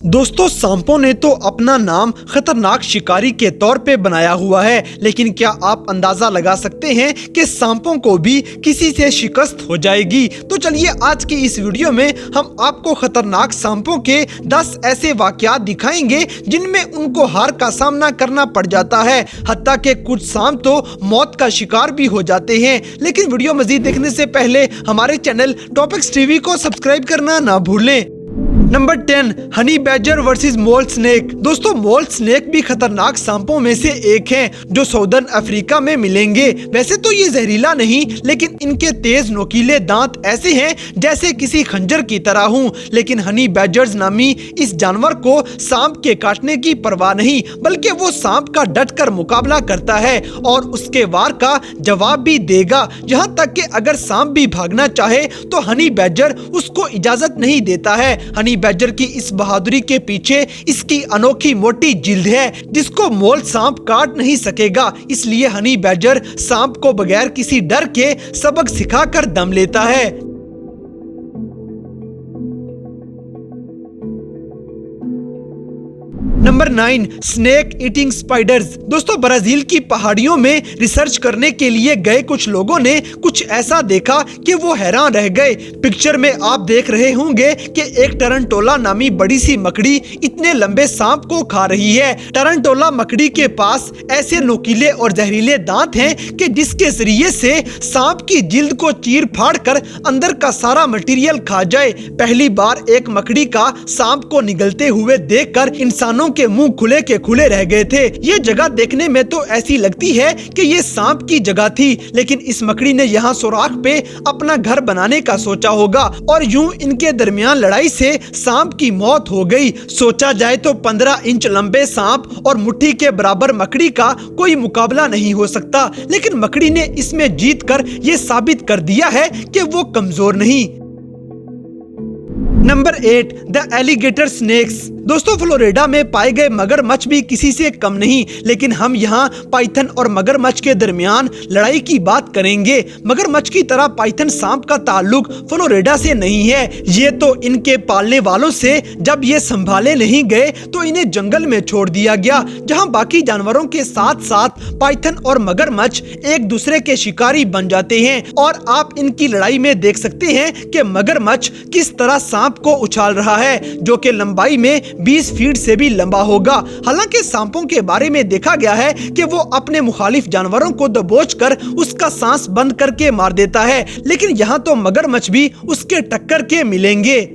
दोस्तों सांपों ने तो अपना नाम खतरनाक शिकारी के तौर पे बनाया हुआ है, लेकिन क्या आप अंदाजा लगा सकते हैं कि सांपों को भी किसी से शिकस्त हो जाएगी। तो चलिए आज की इस वीडियो में हम आपको खतरनाक सांपों के 10 ऐसे वाकयात दिखाएंगे जिनमें उनको हार का सामना करना पड़ जाता है, हत्ता के कुछ सांप तो मौत का शिकार भी हो जाते हैं। लेकिन वीडियो मजीद देखने से पहले हमारे चैनल टॉपिक्स टीवी को सब्सक्राइब करना ना भूलें। नंबर 10, हनी बैडर वर्सेस मोल स्नेक। दोस्तों मोल स्नेक भी खतरनाक सांपों में से एक हैं जो साउदर्न अफ्रीका में मिलेंगे। वैसे तो ये जहरीला नहीं, लेकिन इनके तेज नोकीले दांत ऐसे हैं जैसे किसी खंजर की तरह हों। लेकिन हनी बैडर्स नामी इस जानवर को सांप के काटने की परवाह नहीं, बल्कि वो सांप का डटकर मुकाबला करता है और उसके वार का जवाब भी देगा। यहाँ तक कि अगर सांप भी भागना चाहे तो हनी बैडर उसको इजाजत नहीं देता है। हनी बैडर की इस बहादुरी के पीछे इसकी अनोखी मोटी जिल्द है जिसको मोल सांप काट नहीं सकेगा। इसलिए हनी बैडर सांप को बगैर किसी डर के सबक सिखाकर दम लेता है। Number 9, snake eating spiders. दोस्तों ब्राजील की पहाड़ियों में रिसर्च करने के लिए गए कुछ लोगों ने कुछ ऐसा देखा कि वो हैरान रह गए। पिक्चर में आप देख रहे होंगे कि एक टरंटोला नामी बड़ी सी मकड़ी इतने लंबे सांप को खा रही है। टरंटोला मकड़ी के पास ऐसे नोकीले और जहरीले दांत हैं कि जिसके जरिए से सांप की जिल्द को चीर फाड़ कर अंदर का सारा मटेरियल खा जाए। पहली बार एक मकड़ी का सांप को निगलते हुए देखकर इंसानों के मुंह खुले के खुले रह गए थे। ये जगह देखने में तो ऐसी लगती है कि ये सांप की जगह थी, लेकिन इस मकड़ी ने यहाँ सुराख पे अपना घर बनाने का सोचा होगा और यूं इनके दरमियान लड़ाई से सांप की मौत हो गई। सोचा जाए तो 15 इंच लंबे सांप और मुट्ठी के बराबर मकड़ी का कोई मुकाबला नहीं हो सकता, लेकिन मकड़ी ने इसमें जीतकर ये साबित कर दिया है कि वो कमजोर नहीं। Number 8, the alligator snakes. दोस्तों फ्लोरिडा में पाए गए मगरमच्छ भी किसी से कम नहीं, लेकिन हम यहाँ पाइथन और मगरमच्छ के दरमियान लड़ाई की बात करेंगे। मगरमच्छ की तरह पाइथन सांप का ताल्लुक फ्लोरिडा से नहीं है। ये तो इनके पालने वालों से जब ये संभाले नहीं गए तो इन्हें जंगल में छोड़ दिया गया, जहाँ बाकी जानवरों के साथ साथ पाइथन और मगरमच्छ एक दूसरे के शिकारी बन जाते हैं। और आप इनकी लड़ाई में देख सकते हैं कि मगरमच्छ किस तरह सांप को उछाल रहा है, जो कि लंबाई में 20 फीट से भी लंबा होगा। हालांकि सांपों के बारे में देखा गया है कि वो अपने मुखालिफ जानवरों को दबोचकर उसका सांस बंद करके मार देता है, लेकिन यहाँ तो मगरमच्छ भी उसके टक्कर के मिलेंगे।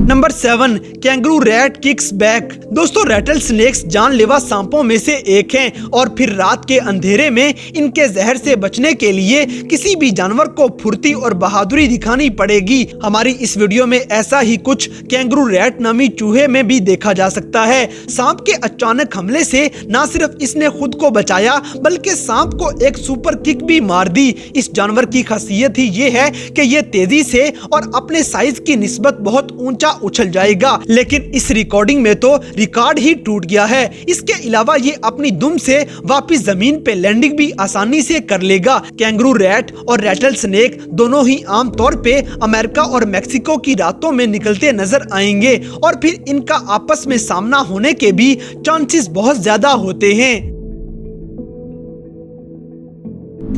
Number 7, kangaroo rat kicks back. दोस्तों रैटल स्नेक्स जानलेवा सांपों में से एक हैं और फिर रात के अंधेरे में इनके जहर से बचने के लिए किसी भी जानवर को फुर्ती और बहादुरी दिखानी पड़ेगी। हमारी इस वीडियो में ऐसा ही कुछ कैंगरू रैट नामी चूहे में भी देखा जा सकता है। सांप के अचानक हमले से न सिर्फ इसने खुद को बचाया बल्कि सांप को एक सुपर किक भी मार दी। इस जानवर की खासियत ही ये है कि ये तेजी से और अपने साइज की निस्बत बहुत ऊंचा उछल जाएगा, लेकिन इस रिकॉर्डिंग में तो रिकॉर्ड ही टूट गया है। इसके अलावा ये अपनी दुम से वापस जमीन पे लैंडिंग भी आसानी से कर लेगा। कैंगरू रैट और रैटल स्नेक दोनों ही आम तौर पे अमेरिका और मेक्सिको की रातों में निकलते नजर आएंगे और फिर इनका आपस में सामना होने के भी चांसेस बहुत ज्यादा होते हैं।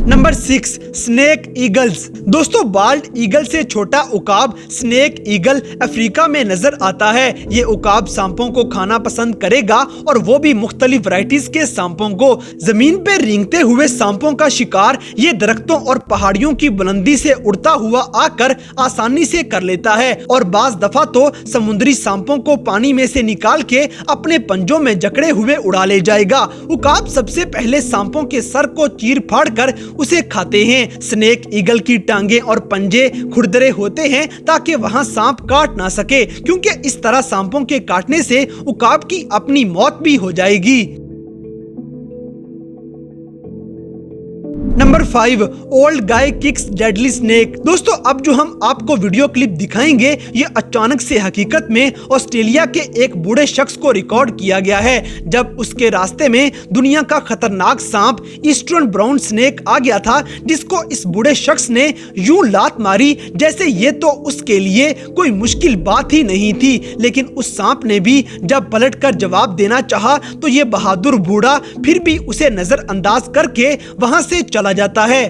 Number 6, snake eagles. दोस्तों बाल्ड ईगल से छोटा उकाब स्नेक ईगल अफ्रीका में नजर आता है। ये उकाब सांपों को खाना पसंद करेगा और वो भी मुख्तलिफ वैरायटीज के सांपों को। जमीन पे रेंगते हुए सांपों का शिकार ये दरख्तों और पहाड़ियों की बुलंदी से उड़ता हुआ आकर आसानी से कर लेता है और बाज दफा तो समुद्री सांपों को पानी में से निकाल के अपने पंजों में जकड़े हुए उड़ा ले जाएगा। उकाब सबसे पहले सांपों के सर को चीर फाड़ कर उसे खाते हैं। स्नेक ईगल की टांगे और पंजे खुरदरे होते हैं ताकि वहां सांप काट ना सके, क्योंकि इस तरह सांपों के काटने से उकाब की अपनी मौत भी हो जाएगी। Number 5, old guy kicks deadly snake. दोस्तों अब जो हम आपको वीडियो क्लिप दिखाएंगे ये अचानक से हकीकत में ऑस्ट्रेलिया के एक बूढ़े शख्स को रिकॉर्ड किया गया है, जब उसके रास्ते में दुनिया का खतरनाक सांप ईस्टर्न ब्राउन स्नेक आ गया था, जिसको इस बूढ़े शख्स ने यूं लात मारी जैसे ये तो उसके लिए कोई मुश्किल बात ही नहीं थी। लेकिन उस सांप ने भी जब पलटकर जवाब देना चाहा तो ये बहादुर बूढ़ा फिर भी उसे नजरअंदाज करके वहां से चला जाता है।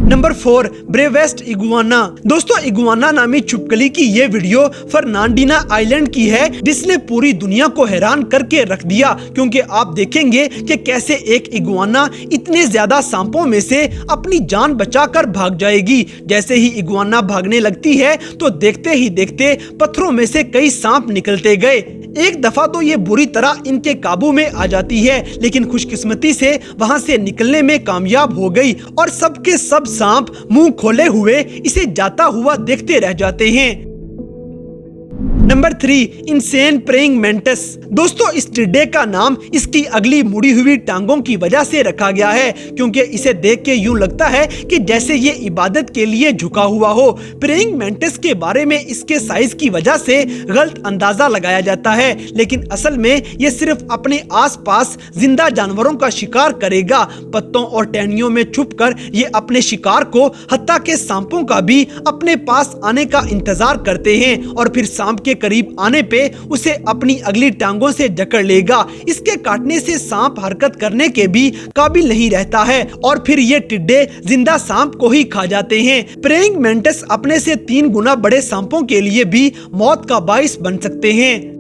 Number 4, bravest iguana. दोस्तों इगुआना नामी छुपकली की ये वीडियो फर्नांडीना आइलैंड की है, जिसने पूरी दुनिया को हैरान करके रख दिया, क्योंकि आप देखेंगे कि कैसे एक इगुआना इतने ज्यादा सांपों में से अपनी जान बचाकर भाग जाएगी। जैसे ही इगुआना भागने लगती है तो देखते ही देखते पत्थरों में से कई सांप निकलते गए। एक दफा तो ये बुरी तरह इनके काबू में आ जाती है, लेकिन खुशकिस्मती से वहां से निकलने में कामयाब हो गई और सबके सब सांप मुंह खोले हुए इसे जाता हुआ देखते रह जाते हैं। Number 3, insane praying mantis. दोस्तों इस टिड्डे का नाम इसकी अगली मुड़ी हुई टांगों की वजह से रखा गया है, क्योंकि इसे देख के यूं लगता है कि जैसे ये इबादत के लिए झुका हुआ हो। प्रेइंग मेंटिस के बारे में इसके साइज की वजह से गलत अंदाजा लगाया जाता है, लेकिन असल में ये सिर्फ अपने आसपास जिंदा जानवरों का शिकार करेगा। पत्तों और टहनियों में छुपकर ये अपने शिकार को, हत्ता के सांपों का भी अपने पास आने का इंतजार करते हैं और फिर सांप के करीब आने पे उसे अपनी अगली टांगों से जकड़ लेगा। इसके काटने से सांप हरकत करने के भी काबिल नहीं रहता है और फिर ये टिड्डे जिंदा सांप को ही खा जाते हैं। प्रेइंग मेंटिस अपने से 3 गुना बड़े सांपों के लिए भी मौत का बाइस बन सकते हैं।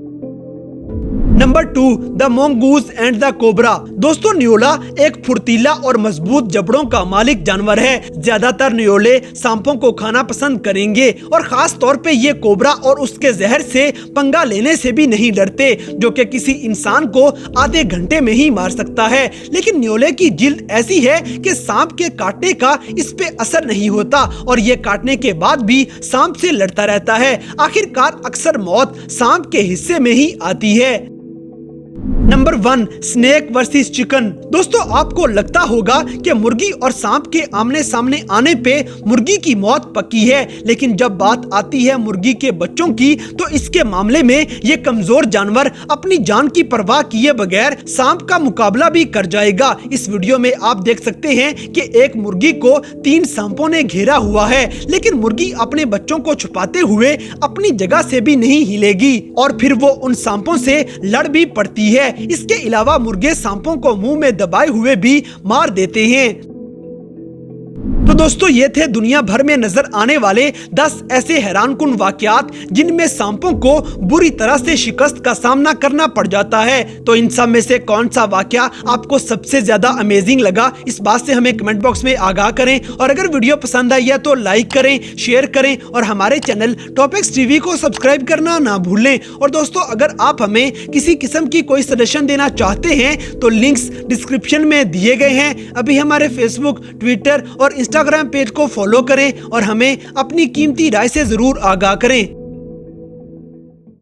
Number 2, the mongoose and the cobra. दोस्तों नियोला एक फुर्तीला और मजबूत जबड़ों का मालिक जानवर है। ज्यादातर नियोले सांपों को खाना पसंद करेंगे और खास तौर पे ये कोबरा और उसके जहर से पंगा लेने से भी नहीं डरते, जो कि किसी इंसान को आधे घंटे में ही मार सकता है। लेकिन नियोले की जिल्द ऐसी है कि सांप के काटने का इस पे असर नहीं होता और ये काटने के बाद भी सांप से लड़ता रहता है। आखिरकार अक्सर मौत सांप के हिस्से में ही आती है। Number 1, snake versus chicken. दोस्तों आपको लगता होगा कि मुर्गी और सांप के आमने सामने आने पे मुर्गी की मौत पक्की है, लेकिन जब बात आती है मुर्गी के बच्चों की तो इसके मामले में ये कमजोर जानवर अपनी जान की परवाह किए बगैर सांप का मुकाबला भी कर जाएगा। इस वीडियो में आप देख सकते हैं कि एक मुर्गी को 3 सांपों ने घेरा हुआ है, लेकिन मुर्गी अपने बच्चों को छुपाते हुए अपनी जगह से भी नहीं हिलेगी और फिर वो उन सांपों से लड़ भी पड़ती है। इसके अलावा मुर्गे सांपों को मुंह में दबाए हुए भी मार देते हैं। तो दोस्तों ये थे दुनिया भर में नजर आने वाले 10 ऐसे हैरानकुन वाकयात जिनमें सांपों को बुरी तरह से शिकस्त का सामना करना पड़ जाता है। तो इन सब में से कौन सा वाकया आपको सबसे ज्यादा अमेजिंग लगा, इस बात से हमें कमेंट बॉक्स में आगाह करें। और अगर वीडियो पसंद आई है तो लाइक करें, शेयर करें और हमारे चैनल टॉपिक्स टीवी को सब्सक्राइब करना ना भूलें। और दोस्तों अगर आप हमें किसी किस्म की कोई सजेशन देना चाहते हैं तो लिंक्स डिस्क्रिप्शन में दिए गए हैं। अभी हमारे फेसबुक, ट्विटर और इंस्टाग्राम पेज को फॉलो करें और हमें अपनी कीमती राय से जरूर आगाह करें।